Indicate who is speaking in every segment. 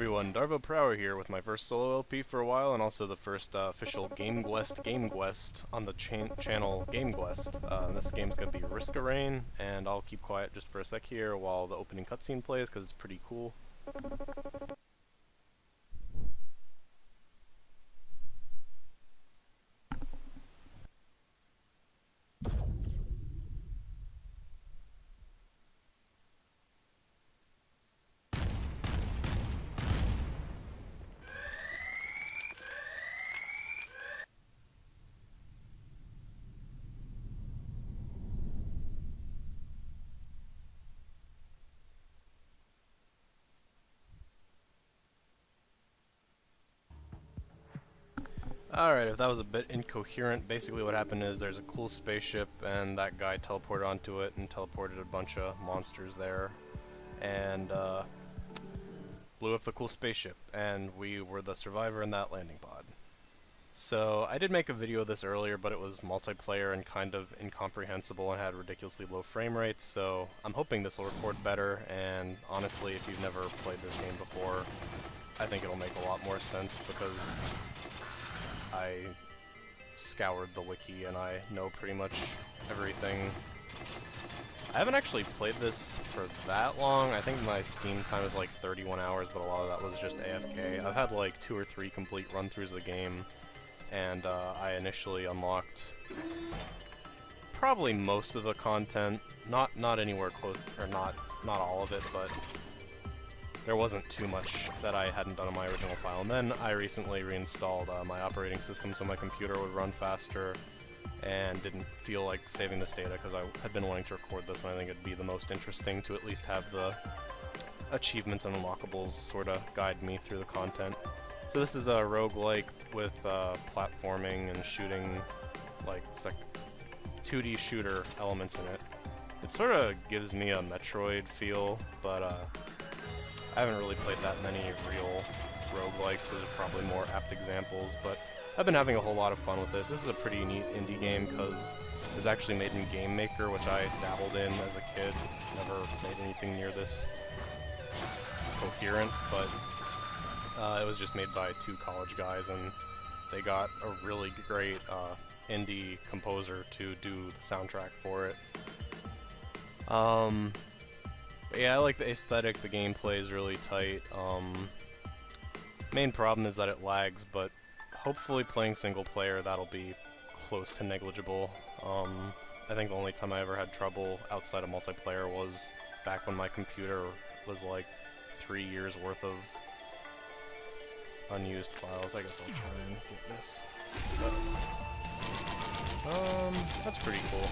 Speaker 1: everyone, Darvo Prower here with my first solo LP for a while, and also the first official GameGuest on the channel GameGuest. This game's gonna be Risk of Rain, and I'll keep quiet just for a sec here while the opening cutscene plays, because it's pretty cool. Alright, if that was a bit incoherent, basically what happened is there's a cool spaceship and that guy teleported onto it and teleported a bunch of monsters there and blew up the cool spaceship, and we were the survivor in that landing pod. So I did make a video of this earlier, but it was multiplayer and kind of incomprehensible and had ridiculously low frame rates, so I'm hoping this will record better, and honestly, if you've never played this game before, I think it'll make a lot more sense because I scoured the wiki and I know pretty much everything. I haven't actually played this for that long. I think my Steam time is like 31 hours, but a lot of that was just AFK. I've had like 2 or 3 complete run-throughs of the game, and I initially unlocked probably most of the content. Not anywhere close, or not all of it, but there wasn't too much that I hadn't done on my original file. And then I recently reinstalled my operating system so my computer would run faster, and didn't feel like saving this data because I had been wanting to record this, and I think it'd be the most interesting to at least have the achievements and unlockables sort of guide me through the content. So this is a roguelike with platforming and shooting, like it's like 2D shooter elements in it. It sort of gives me a Metroid feel, but I haven't really played that many real roguelikes, so there's probably more apt examples, but I've been having a whole lot of fun with this. This is a pretty neat indie game because it was actually made in Game Maker, which I dabbled in as a kid. Never made anything near this coherent, but it was just made by 2 college guys, and they got a really great indie composer to do the soundtrack for it. But yeah, I like the aesthetic, the gameplay is really tight. Main problem is that it lags, but hopefully playing single player that'll be close to negligible. I think the only time I ever had trouble outside of multiplayer was back when my computer was like 3 years worth of unused files. I guess I'll try and get this. But, that's pretty cool.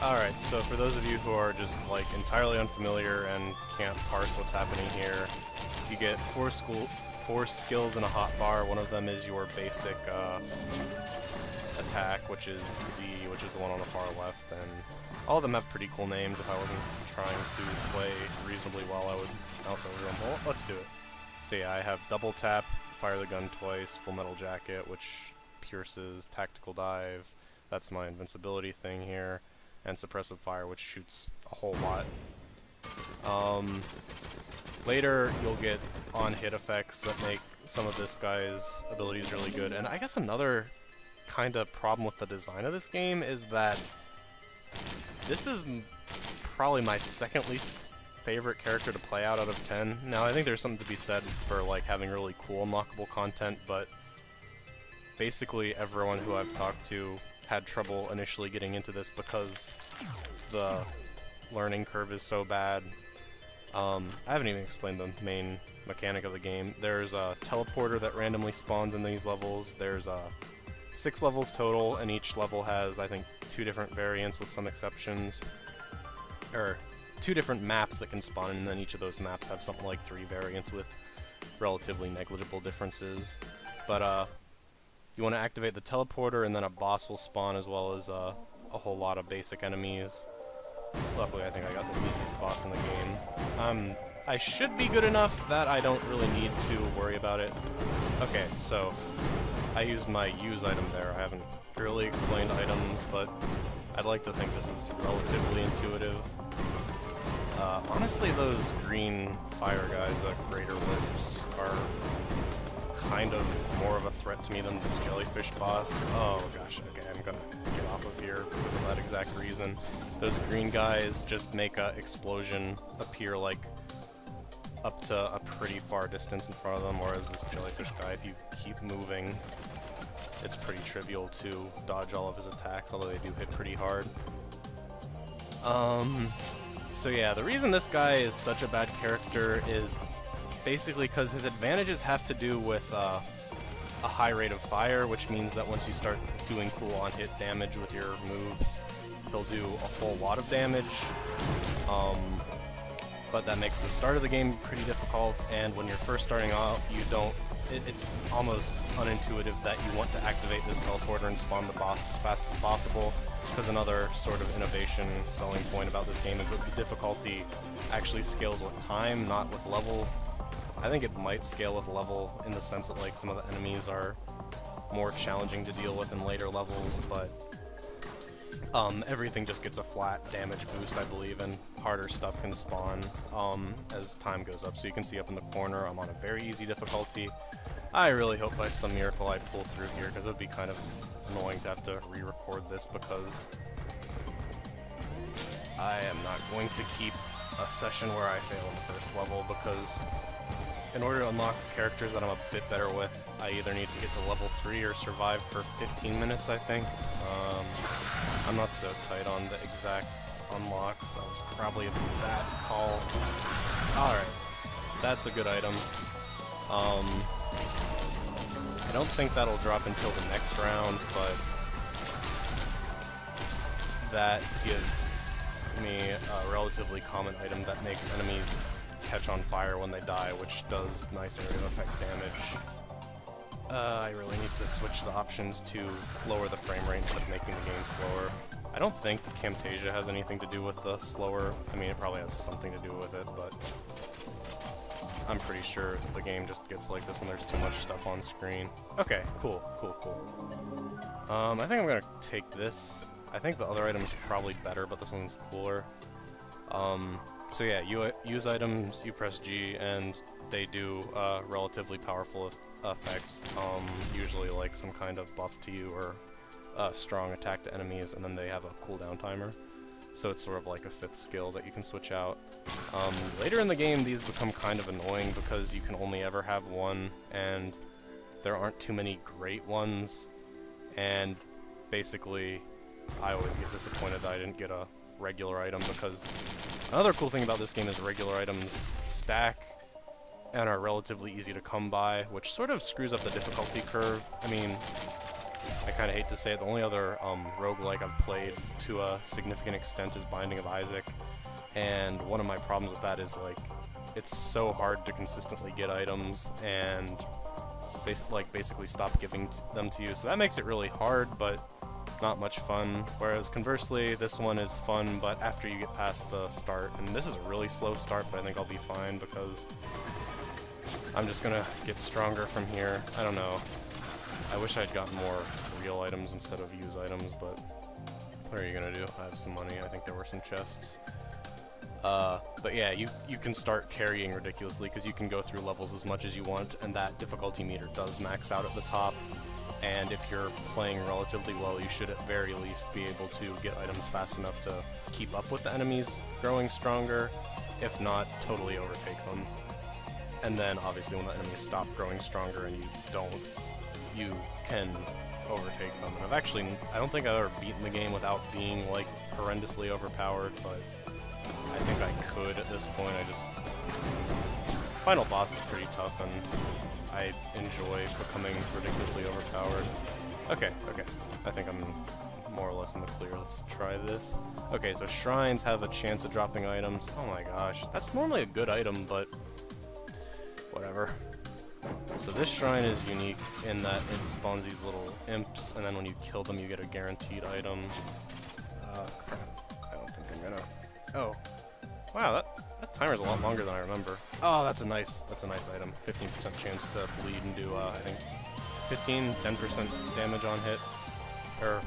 Speaker 1: Alright, so for those of you who are just like entirely unfamiliar and can't parse what's happening here, you get 4 skills in a hotbar. One of them is your basic attack, which is Z, which is the one on the far left, and all of them have pretty cool names. If I wasn't trying to play reasonably well, I would also rumble. Let's do it. So yeah, I have double tap, fire the gun twice, full metal jacket, which pierces, tactical dive, that's my invincibility thing here, and suppressive fire, which shoots a whole lot. Later, you'll get on-hit effects that make some of this guy's abilities really good. And I guess another kind of problem with the design of this game is that this is probably my second least favorite character to play out of 10. Now, I think there's something to be said for like having really cool unlockable content, but basically everyone who I've talked to had trouble initially getting into this because the learning curve is so bad. I haven't even explained the main mechanic of the game. There's a teleporter that randomly spawns in these levels. There's 6 levels total, and each level has, I think, 2 different variants with some exceptions. Or 2 different maps that can spawn in, and then each of those maps have something like 3 variants with relatively negligible differences. But you want to activate the teleporter, and then a boss will spawn, as well as a whole lot of basic enemies. Luckily, I think I got the easiest boss in the game. I should be good enough that I don't really need to worry about it. Okay, so I used my use item there. I haven't really explained items, but I'd like to think this is relatively intuitive. Honestly, those green fire guys, Greater Wisps, are kind of more of a threat to me than this jellyfish boss. Oh gosh, okay, I'm gonna get off of here because of that exact reason. Those green guys just make a explosion appear like up to a pretty far distance in front of them, whereas this jellyfish guy, if you keep moving, it's pretty trivial to dodge all of his attacks, although they do hit pretty hard. So yeah, the reason this guy is such a bad character is basically because his advantages have to do with a high rate of fire, which means that once you start doing cool on-hit damage with your moves, he'll do a whole lot of damage. But that makes the start of the game pretty difficult, and when you're first starting out, it's almost unintuitive that you want to activate this teleporter and spawn the boss as fast as possible, because another sort of innovation selling point about this game is that the difficulty actually scales with time, not with level. I think it might scale with level in the sense that like some of the enemies are more challenging to deal with in later levels, but everything just gets a flat damage boost, I believe, and harder stuff can spawn as time goes up. So you can see up in the corner, I'm on a very easy difficulty. I really hope by some miracle I pull through here, because it would be kind of annoying to have to re-record this, because I am not going to keep a session where I fail in the first level, because in order to unlock characters that I'm a bit better with, I either need to get to level 3 or survive for 15 minutes, I think. I'm not so tight on the exact unlocks. That was probably a bad call. Alright, that's a good item. I don't think that'll drop until the next round, but that gives me a relatively common item that makes enemies catch on fire when they die, which does nice area of effect damage. I really need to switch the options to lower the frame rate instead of making the game slower. I don't think Camtasia has anything to do with the slower. I mean, it probably has something to do with it, but I'm pretty sure the game just gets like this when there's too much stuff on screen. Okay, cool. I think I'm gonna take this. I think the other item's probably better, but this one's cooler. So yeah, you use items, you press G, and they do relatively powerful effects, usually like some kind of buff to you or a strong attack to enemies, and then they have a cooldown timer. So it's sort of like a 5th skill that you can switch out. Later in the game, these become kind of annoying because you can only ever have one, and there aren't too many great ones, and basically I always get disappointed that I didn't get a regular item, because another cool thing about this game is regular items stack and are relatively easy to come by, which sort of screws up the difficulty curve. I mean, I kind of hate to say it, the only other roguelike I've played to a significant extent is Binding of Isaac, and one of my problems with that is like it's so hard to consistently get items and basically stop giving them to you, so that makes it really hard, but not much fun. Whereas conversely, this one is fun, but after you get past the start, and this is a really slow start, but I think I'll be fine because I'm just gonna get stronger from here. I don't know. I wish I'd gotten more real items instead of use items, but what are you gonna do? I have some money. I think there were some chests. But yeah, you can start carrying ridiculously because you can go through levels as much as you want, and that difficulty meter does max out at the top. And if you're playing relatively well, you should at very least be able to get items fast enough to keep up with the enemies growing stronger, if not totally overtake them. And then obviously when the enemies stop growing stronger and you don't, you can overtake them. And I don't think I've ever beaten the game without being like horrendously overpowered, but I think I could at this point. Final boss is pretty tough, and I enjoy becoming ridiculously overpowered. Okay. I think I'm more or less in the clear. Let's try this. Okay, so shrines have a chance of dropping items. Oh my gosh, that's normally a good item, but whatever. So this shrine is unique in that it spawns these little imps, and then when you kill them you get a guaranteed item. Crap. I don't think I'm gonna... Oh. Wow, that timer's a lot longer than I remember. Oh, that's a nice item. 15% chance to bleed and do, I think, 10% damage on hit, or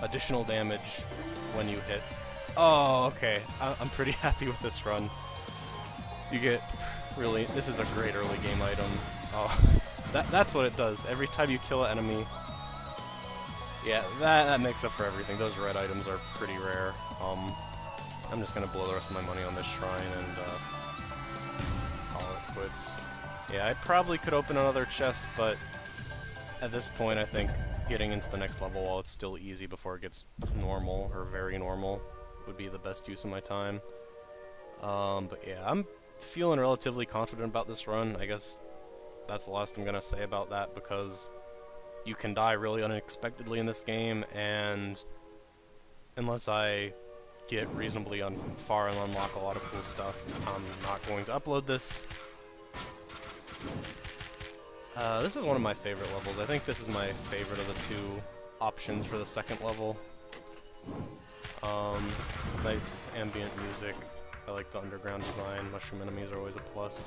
Speaker 1: additional damage when you hit Oh, okay. I'm pretty happy with this run. You get really... This is a great early game item. Oh, that's what it does. Every time you kill an enemy... Yeah, that makes up for everything. Those red items are pretty rare. I'm just gonna blow the rest of my money on this shrine and call it quits. Yeah, I probably could open another chest, but at this point I think getting into the next level while it's still easy before it gets normal, or very normal, would be the best use of my time. But yeah, I'm feeling relatively confident about this run. I guess that's the last I'm gonna say about that, because you can die really unexpectedly in this game, and unless I get reasonably far and unlock a lot of cool stuff, I'm not going to upload this. This is one of my favorite levels. I think this is my favorite of the two options for the second level. Nice ambient music. I like the underground design. Mushroom enemies are always a plus.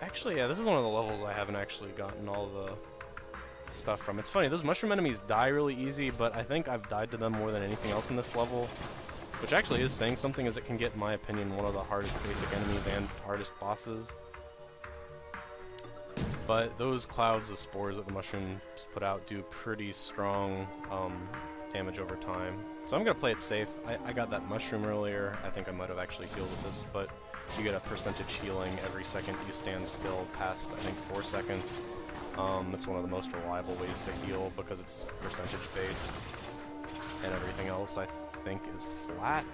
Speaker 1: Actually, yeah, this is one of the levels I haven't actually gotten all the stuff from. It's funny, those mushroom enemies die really easy, but I think I've died to them more than anything else in this level, which actually is saying something, as it can get, in my opinion, one of the hardest basic enemies and hardest bosses. But those clouds of spores that the mushrooms put out do pretty strong damage over time. So I'm going to play it safe. I got that mushroom earlier. I think I might have actually healed with this, but you get a percentage healing every second you stand still past, I think, 4 seconds. It's one of the most reliable ways to heal because it's percentage based, and everything else I think is flat.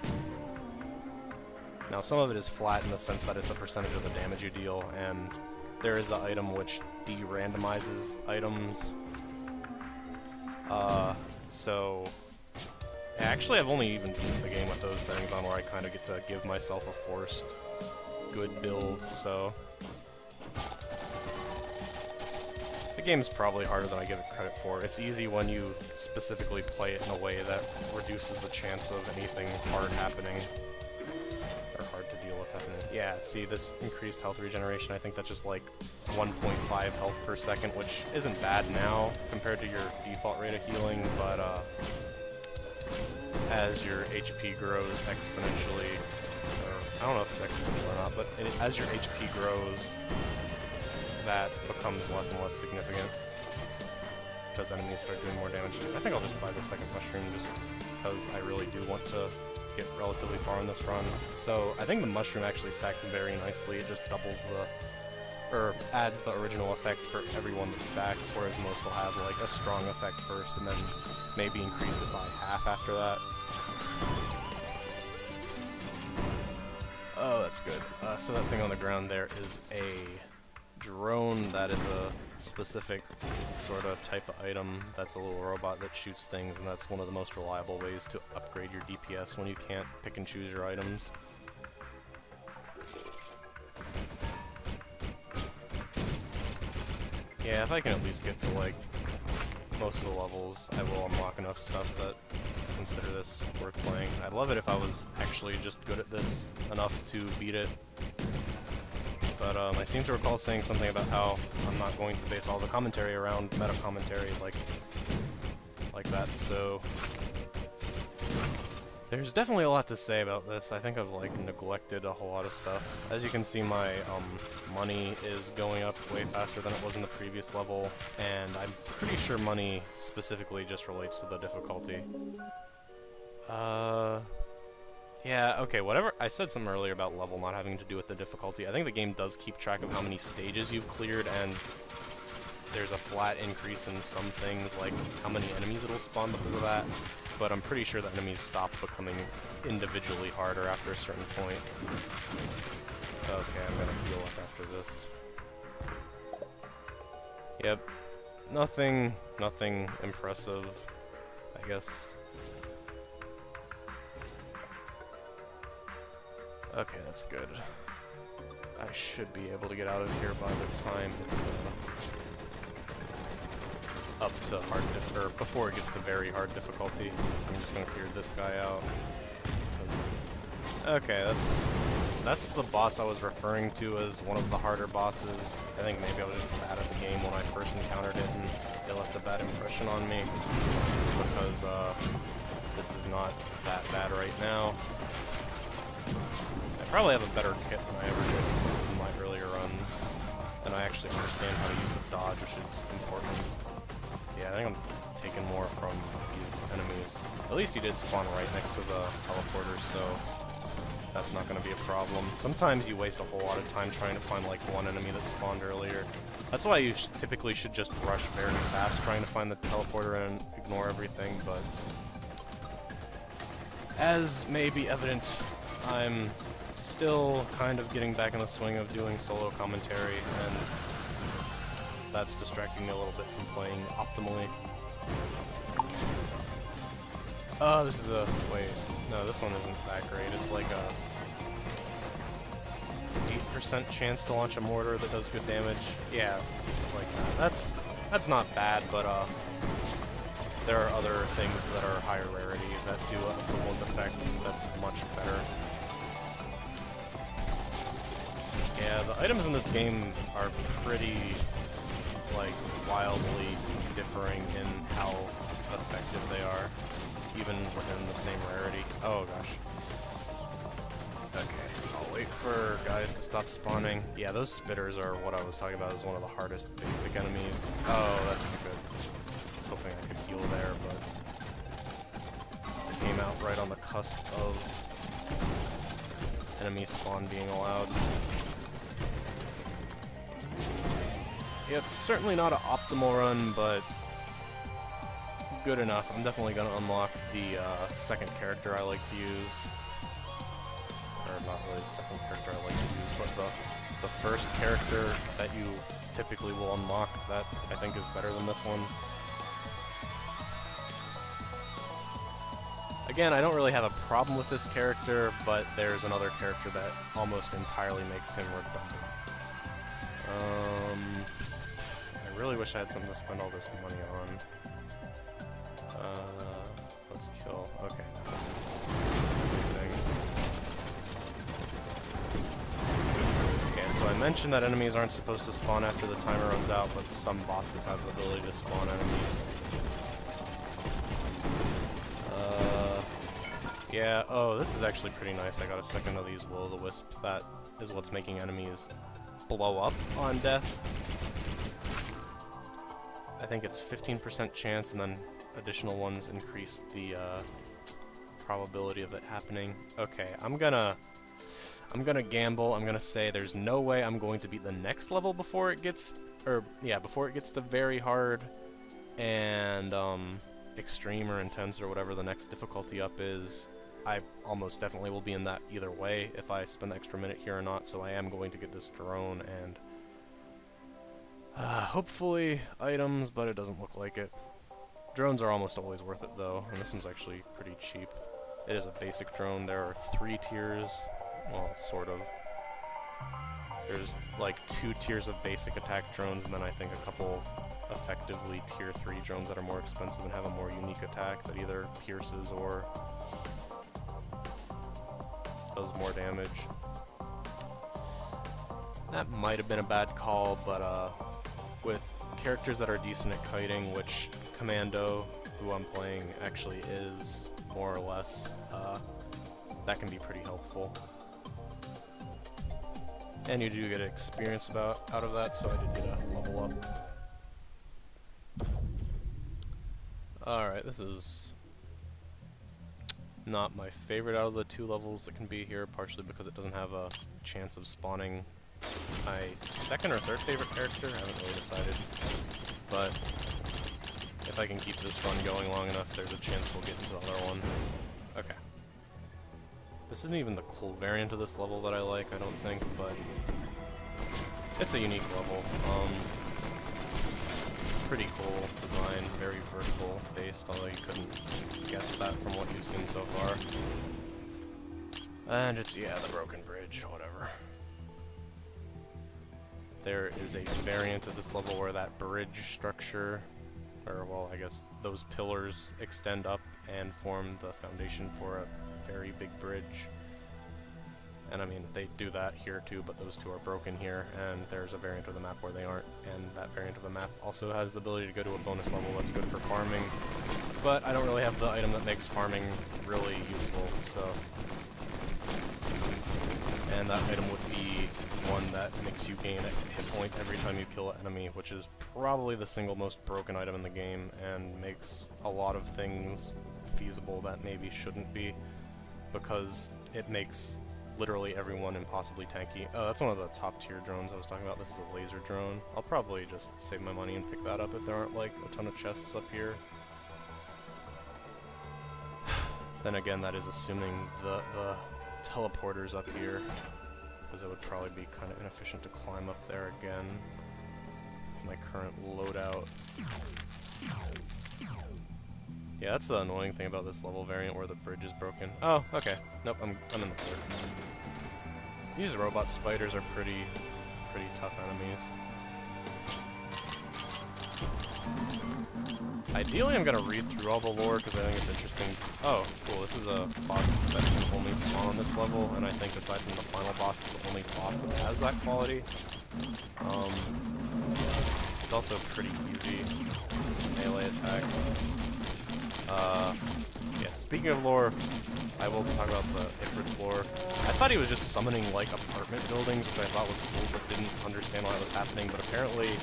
Speaker 1: Now some of it is flat in the sense that it's a percentage of the damage you deal, and there is an item which de-randomizes items. So actually I've only even beaten the game with those settings on, where I kind of get to give myself a forced good build, so the game's probably harder than I give it credit for. It's easy when you specifically play it in a way that reduces the chance of anything hard happening, or hard to deal with happening. Yeah, see, this increased health regeneration, I think that's just like 1.5 health per second, which isn't bad now compared to your default rate of healing, but as your HP grows exponentially, I don't know if it's exponential or not, but as your HP grows, that becomes less and less significant, because enemies start doing more damage to it. I think I'll just buy the second mushroom just because I really do want to get relatively far in this run. So I think the mushroom actually stacks very nicely. It just doubles or adds the original effect for everyone that stacks, whereas most will have like a strong effect first and then maybe increase it by half after that. Oh, that's good. So that thing on the ground there is a drone. That is a specific sort of type of item that's a little robot that shoots things, and that's one of the most reliable ways to upgrade your DPS when you can't pick and choose your items. Yeah, if I can at least get to like most of the levels, I will unlock enough stuff that I consider this worth playing. I'd love it if I was actually just good at this enough to beat it. But I seem to recall saying something about how I'm not going to base all the commentary around meta commentary like that, so there's definitely a lot to say about this. I think I've like neglected a whole lot of stuff. As you can see, my money is going up way faster than it was in the previous level, and I'm pretty sure money specifically just relates to the difficulty. Yeah, okay, whatever. I said something earlier about level not having to do with the difficulty. I think the game does keep track of how many stages you've cleared, and there's a flat increase in some things, like how many enemies it'll spawn because of that. But I'm pretty sure the enemies stop becoming individually harder after a certain point. Okay, I'm gonna heal up after this. Yep. Nothing impressive, I guess. Okay, that's good. I should be able to get out of here by the time it's up to hard or before it gets to very hard difficulty. I'm just gonna clear this guy out. Okay, that's the boss I was referring to as one of the harder bosses. I think maybe I was just bad at the game when I first encountered it, and it left a bad impression on me, because this is not that bad right now. I probably have a better kit than I ever did in some of my earlier runs, and I actually understand how to use the dodge, which is important. Yeah, I think I'm taking more from these enemies. At least he did spawn right next to the teleporters, so that's not going to be a problem. Sometimes you waste a whole lot of time trying to find like one enemy that spawned earlier. That's why you typically should just rush very fast trying to find the teleporter and ignore everything, but as may be evident, I'm still kind of getting back in the swing of doing solo commentary, and that's distracting me a little bit from playing optimally. This is a... wait. No, this one isn't that great. It's like a 8% chance to launch a mortar that does good damage. Yeah, like that. That's not bad, but there are other things that are higher rarity that do an equivalent effect that's much better. Yeah, the items in this game are pretty, like, wildly differing in how effective they are, even within the same rarity. Oh gosh. Okay, I'll wait for guys to stop spawning. Yeah, those spitters are what I was talking about as one of the hardest basic enemies. Oh, that's good. I was hoping I could heal there, but came out right on the cusp of enemy spawn being allowed. Yep, certainly not an optimal run, but good enough. I'm definitely going to unlock the second character I like to use. Or not really the second character I like to use, but the first character that you typically will unlock that I think is better than this one. Again, I don't really have a problem with this character, but there's another character that almost entirely makes him redundant. I really wish I had something to spend all this money on. Let's kill. Okay. Okay, so I mentioned that enemies aren't supposed to spawn after the timer runs out, but some bosses have the ability to spawn enemies. Yeah, oh, this is actually pretty nice. I got a second of these will-o'-the-wisp. That is what's making enemies blow up on death. I think it's 15% chance, and then additional ones increase the probability of it happening. Okay, I'm gonna gamble. I'm gonna say there's no way I'm going to beat the next level before it gets, before it gets to very hard and extreme or intense or whatever the next difficulty up is. I almost definitely will be in that either way if I spend the extra minute here or not, so I am going to get this drone and hopefully items, but it doesn't look like it. Drones are almost always worth it though, and this one's actually pretty cheap. It is a basic drone. There are 3 tiers, well, sort of. There's like 2 tiers of basic attack drones, and then I think a couple effectively tier 3 drones that are more expensive and have a more unique attack that either pierces or does more damage. That might have been a bad call, but with characters that are decent at kiting, which Commando, who I'm playing, actually is, more or less, that can be pretty helpful. And you do get experience out of that, so I did get a level up. Alright, this is not my favorite out of the 2 levels that can be here, partially because it doesn't have a chance of spawning my second or third favorite character. I haven't really decided, but if I can keep this run going long enough, there's a chance we'll get into the other one. Okay. This isn't even the cool variant of this level that I like, I don't think, but it's a unique level. Pretty cool design, very vertical based, although you couldn't guess that from what you've seen so far. And it's, yeah, the broken bridge, whatever. There is a variant of this level where that bridge structure, or, well, I guess those pillars extend up and form the foundation for a very big bridge. And I mean, they do that here too, but those two are broken here, and there's a variant of the map where they aren't, and that variant of the map also has the ability to go to a bonus level that's good for farming, but I don't really have the item that makes farming really useful, so... And that item would be one that makes you gain a hit point every time you kill an enemy, which is probably the single most broken item in the game, and makes a lot of things feasible that maybe shouldn't be, because it makes literally everyone impossibly tanky. Oh, that's one of the top tier drones I was talking about. This is a laser drone. I'll probably just save my money and pick that up if there aren't like a ton of chests up here. Then again, that is assuming the teleporter's up here, because it would probably be kind of inefficient to climb up there again with my current loadout. Yeah, that's the annoying thing about this level variant where the bridge is broken. Oh, okay. Nope, I'm in the port. These robot spiders are pretty tough enemies. Ideally, I'm gonna read through all the lore because I think it's interesting. Oh, cool. This is a boss that can only spawn on this level, and I think aside from the final boss, it's the only boss that has that quality. It's also pretty easy. It's a melee attack. Yeah, speaking of lore, I will talk about the Ifrit's lore. I thought he was just summoning, like, apartment buildings, which I thought was cool, but didn't understand why it was happening, but apparently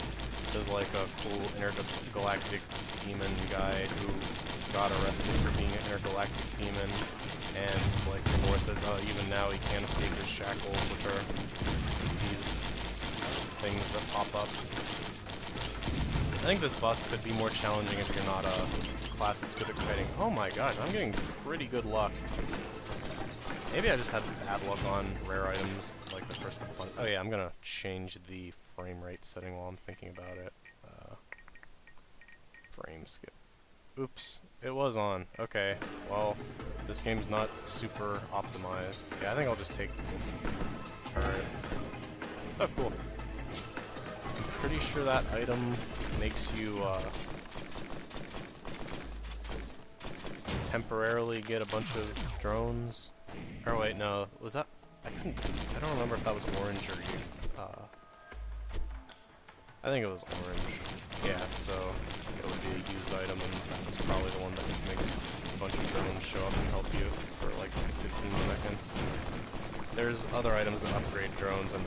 Speaker 1: there's, like, a cool intergalactic demon guy who got arrested for being an intergalactic demon, and, like, the lore says, even now he can't escape his shackles, which are these things that pop up. I think this boss could be more challenging if you're not a class that's good at kiting. Oh my gosh, I'm getting pretty good luck. Maybe I just had bad luck on rare items like the first couple times. Oh yeah, I'm gonna change the frame rate setting while I'm thinking about it. Frame skip. Oops, it was on. Okay, well, this game's not super optimized. Yeah, I think I'll just take this turret. Oh, cool. I'm pretty sure that item makes you, temporarily get a bunch of drones. Or wait, no, was that... I don't remember if that was orange or... I think it was orange. Yeah, so it would be a use item, and that was probably the one that just makes a bunch of drones show up and help you for like 15 seconds. There's other items that upgrade drones, and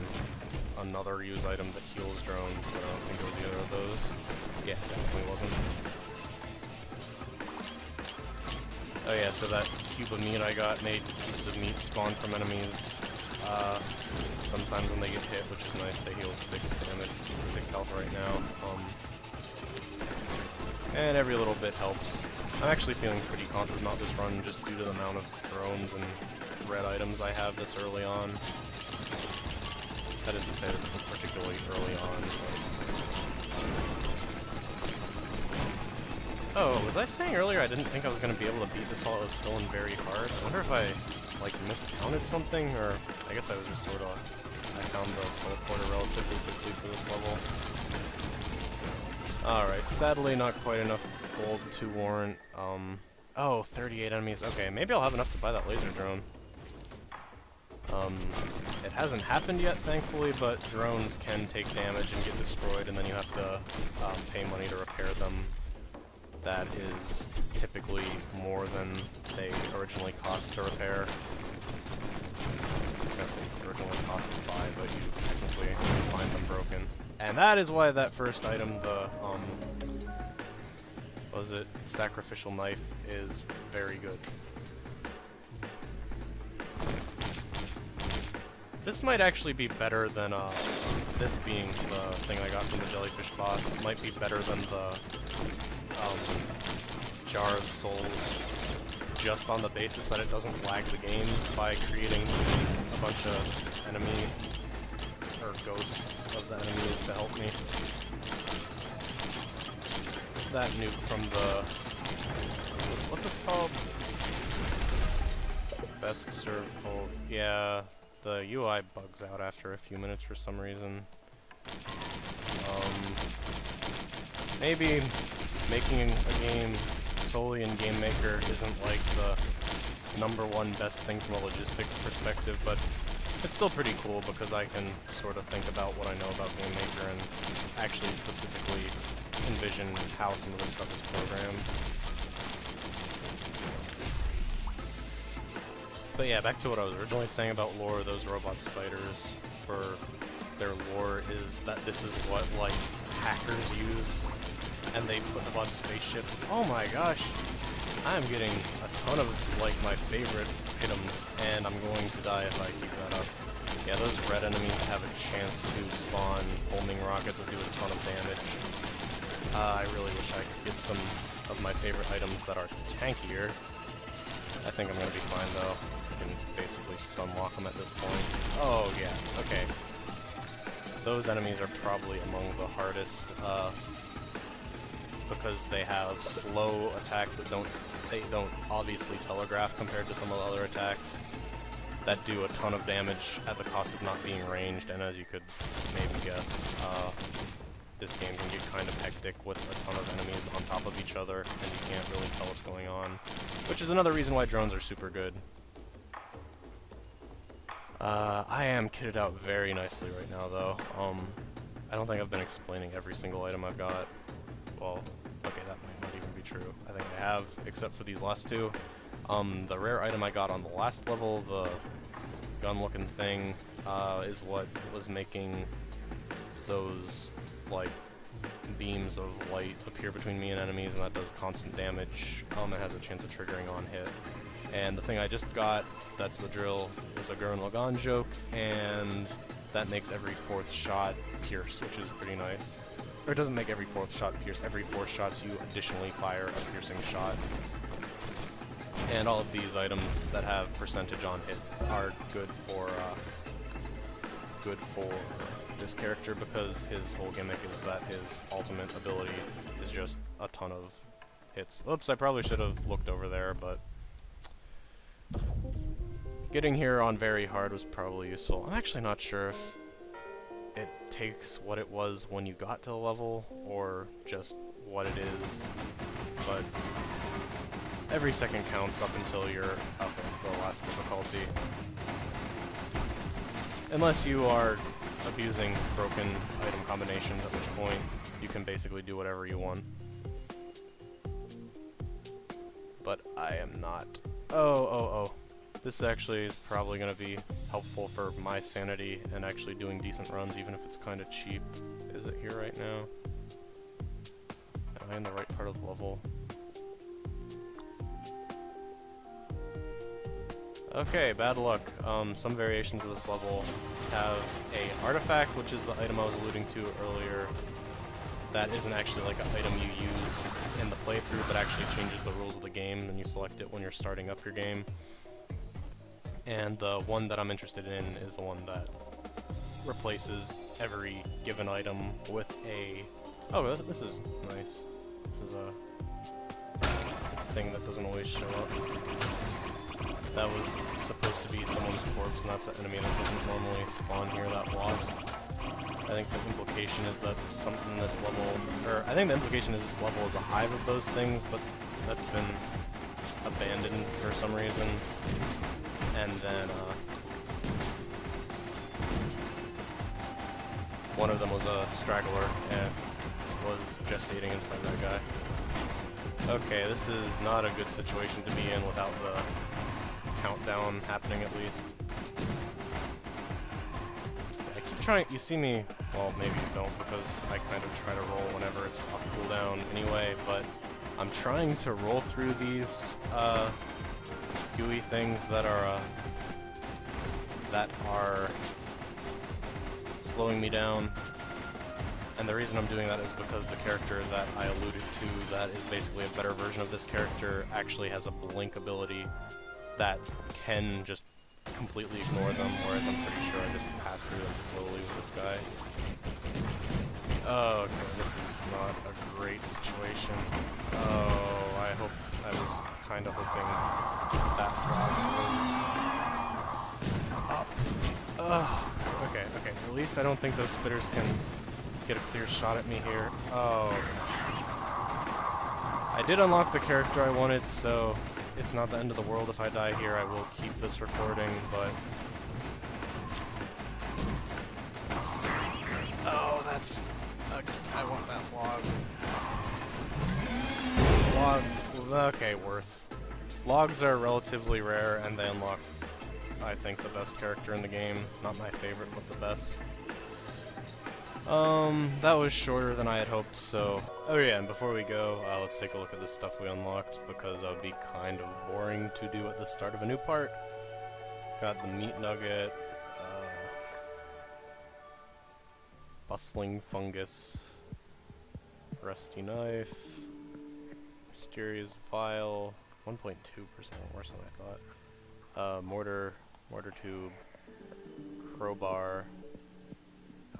Speaker 1: another use item that heals drones, but I don't think it was either of those. Yeah, definitely wasn't. Oh yeah, so that cube of meat I got made cubes of meat spawn from enemies. Sometimes when they get hit, which is nice, they heal 6 damage, 6 health right now. And every little bit helps. I'm actually feeling pretty confident about this run just due to the amount of drones and red items I have this early on. That is to say, this isn't particularly early on. Oh, was I saying earlier I didn't think I was going to be able to beat this while it was still in very hard? I wonder if I, like, miscounted something, or I guess I was just sort of... I found the teleporter relatively quickly for this level. Alright, sadly not quite enough gold to warrant, oh, 38 enemies. Okay, maybe I'll have enough to buy that laser drone. It hasn't happened yet, thankfully, but drones can take damage and get destroyed, and then you have to pay money to repair them. That is typically more than they originally cost to repair. I was gonna say originally cost to buy, but you technically find them broken. And that is why that first item, the, what was it, sacrificial knife, is very good. This might actually be better than, this being the thing I got from the jellyfish boss, might be better than the, Jar of Souls, just on the basis that it doesn't lag the game by creating a bunch of enemy, or ghosts of the enemies to help me. That nuke from the, what's this called? Best served cold. Yeah, the UI bugs out after a few minutes for some reason. Maybe making a game solely in Game Maker isn't like the #1 best thing from a logistics perspective, but It's still pretty cool because I can sort of think about what I know about Game Maker and actually specifically envision how some of this stuff is programmed. But yeah, back to what I was originally saying about lore. Those robot spiders, for their lore is that this is what, like, hackers use, and they put them on spaceships. Oh my gosh! I'm getting a ton of, like, my favorite items, and I'm going to die if I keep that up. Yeah, those red enemies have a chance to spawn homing rockets that do a ton of damage. I really wish I could get some of my favorite items that are tankier. I think I'm gonna be fine though. I can basically stun lock them at this point. Oh yeah, okay. Those enemies are probably among the hardest, because they have slow attacks that don't obviously telegraph compared to some of the other attacks that do a ton of damage at the cost of not being ranged, and as you could maybe guess, this game can get kind of hectic with a ton of enemies on top of each other, and you can't really tell what's going on, which is another reason why drones are super good. I am kitted out very nicely right now, though. I don't think I've been explaining every single item I've got. Well, okay, that might not even be true. I think I have, except for these last two. The rare item I got on the last level, the gun-looking thing, is what was making those, like, beams of light appear between me and enemies, and that does constant damage. It has a chance of triggering on hit. And the thing I just got, that's the drill, is a Gurren Lagann joke, and that makes every fourth shot pierce, which is pretty nice. Or it doesn't make every fourth shot pierce, every 4 shots you additionally fire a piercing shot. And all of these items that have percentage on hit are good for this character, because his whole gimmick is that his ultimate ability is just a ton of hits. Oops, I probably should have looked over there, but getting here on very hard was probably useful. I'm actually not sure if it takes what it was when you got to the level, or just what it is, but every second counts up until you're up at the last difficulty. Unless you are abusing broken item combinations, at which point you can basically do whatever you want. But I am not. Oh. This actually is probably going to be helpful for my sanity and actually doing decent runs, even if it's kind of cheap. Is it here right now? Am I in the right part of the level? Okay, bad luck. Some variations of this level have a artifact, which is the item I was alluding to earlier, that isn't actually like an item you use in the playthrough, but actually changes the rules of the game, and you select it when you're starting up your game. And the one that I'm interested in is the one that replaces every given item with a... Oh, this is nice. This is a thing that doesn't always show up. That was supposed to be someone's corpse, and that's an enemy that doesn't normally spawn here, that wasp. I think the implication is that something in this level... Or, I think the implication is this level is a hive of those things, but that's been abandoned for some reason. And then, one of them was a straggler and was gestating inside that guy. Okay, this is not a good situation to be in without the countdown happening, at least. I keep trying, you see me, well, maybe you don't, because I kind of try to roll whenever it's off cooldown anyway, but I'm trying to roll through these, gooey things that are slowing me down, and the reason I'm doing that is because the character that I alluded to that is basically a better version of this character actually has a blink ability that can just completely ignore them, whereas I'm pretty sure I just pass through them slowly with this guy. Oh, okay, this is not a great situation. Oh, I was kind of hoping that boss was up. Okay, at least I don't think those spitters can get a clear shot at me here. Oh. I did unlock the character I wanted, so it's not the end of the world if I die here. I will keep this recording, but That's... Oh, that's... I want that log. Log... Okay, worth. Logs are relatively rare, and they unlock, I think, the best character in the game. Not my favorite, but the best. That was shorter than I had hoped, so... Oh yeah, and before we go, let's take a look at the stuff we unlocked, because that would be kind of boring to do at the start of a new part. Got the meat nugget, bustling fungus, rusty knife, mysterious vial, 1.2% worse than I thought, mortar tube, crowbar.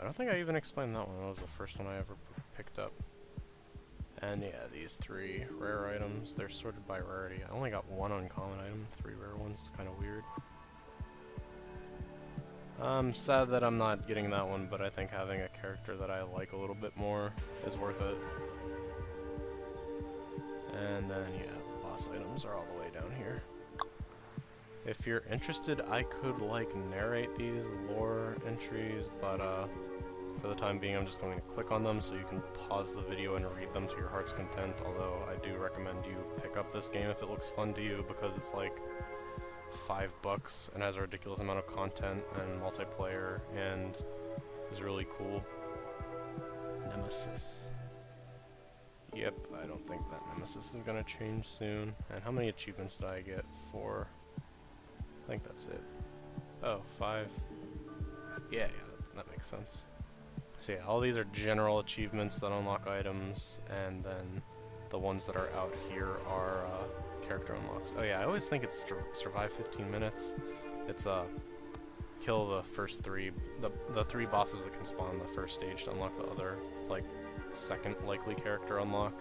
Speaker 1: I don't think I even explained that one. That was the first one I ever picked up. And yeah, these 3 rare items. They're sorted by rarity. I only got 1 uncommon item, 3 rare ones. It's kind of weird. I'm sad that I'm not getting that one, but I think having a character that I like a little bit more is worth it. And then yeah, boss items are all the way down here. If you're interested, I could like narrate these lore entries, but for the time being I'm just going to click on them so you can pause the video and read them to your heart's content, although I do recommend you pick up this game if it looks fun to you, because it's like $5 and has a ridiculous amount of content and multiplayer and is really cool. Nemesis. Yep, I don't think that Nemesis is gonna change soon. And how many achievements did I get? 4. I think that's it. Oh, 5. Yeah, that makes sense. So yeah, all these are general achievements that unlock items, and then the ones that are out here are character unlocks. Oh yeah, I always think it's survive 15 minutes. It's kill the first 3, the 3 bosses that can spawn in the first stage to unlock the other, like, second likely character unlock.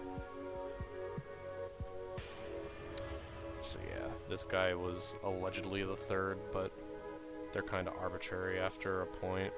Speaker 1: So yeah, this guy was allegedly the 3rd, but they're kind of arbitrary after a point.